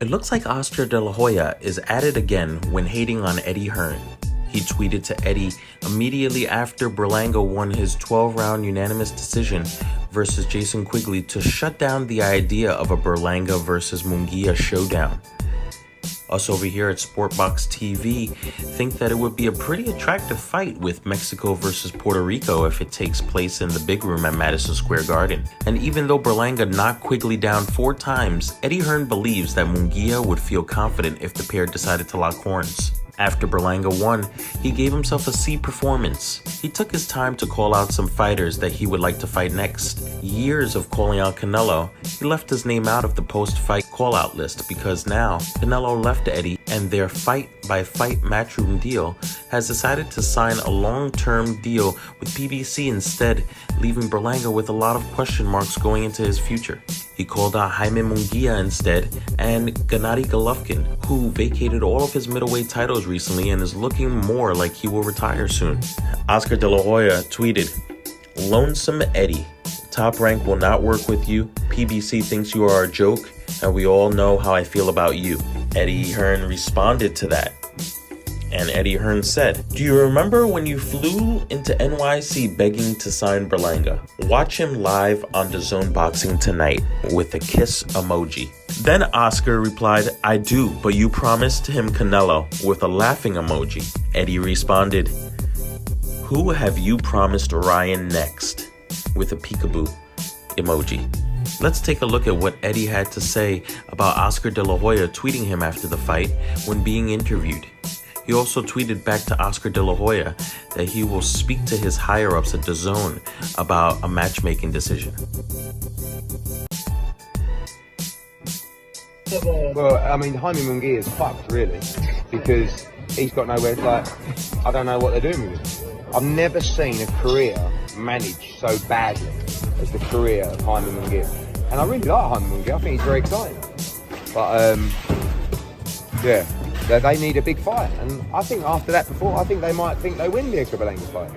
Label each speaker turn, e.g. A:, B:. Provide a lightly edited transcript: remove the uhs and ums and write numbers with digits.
A: It looks like Oscar De La Hoya is at it again when hating on Eddie Hearn. He tweeted to Eddie immediately after Berlanga won his 12-round unanimous decision versus Jason Quigley to shut down the idea of a Berlanga versus Munguia showdown. Us over here at SportBox TV think that it would be a pretty attractive fight with Mexico versus Puerto Rico if it takes place in the big room at Madison Square Garden. And even though Berlanga knocked Quigley down 4 times, Eddie Hearn believes that Munguia would feel confident if the pair decided to lock horns. After Berlanga won, he gave himself a C performance. He took his time to call out some fighters that he would like to fight next. Years of calling out Canelo, he left his name out of the post-fight call-out list because now Canelo left Eddie and their fight-by-fight matchroom deal has decided to sign a long-term deal with PBC instead, leaving Berlanga with a lot of question marks going into his future. He called out Jaime Munguia instead and Gennady Golovkin, who vacated all of his middleweight titles recently and is looking more like he will retire soon. Oscar De La Hoya tweeted, "Lonesome Eddie, Top Rank will not work with you. PBC thinks you are a joke, and we all know how I feel about you." Eddie Hearn responded to that. And Eddie Hearn said, "Do you remember when you flew into NYC begging to sign Berlanga? Watch him live on DAZN Boxing tonight," with a kiss emoji. Then Oscar replied, "I do, but you promised him Canelo," with a laughing emoji. Eddie responded, "Who have you promised Ryan next?" with a peekaboo emoji. Let's take a look at what Eddie had to say about Oscar De La Hoya tweeting him after the fight when being interviewed. He also tweeted back to Oscar De La Hoya that he will speak to his higher-ups at DAZN about a matchmaking decision.
B: Well, I mean, Jaime Munguia is fucked, really, because he's got nowhere, I don't know what they're doing with him. I've never seen a career managed so badly as the career of Jaime Munguia. And I really like Jaime Munguia, I think he's very exciting. But, yeah. They need a big fight, and I think after that, I think they might think they win the Edgar Berlanga fight.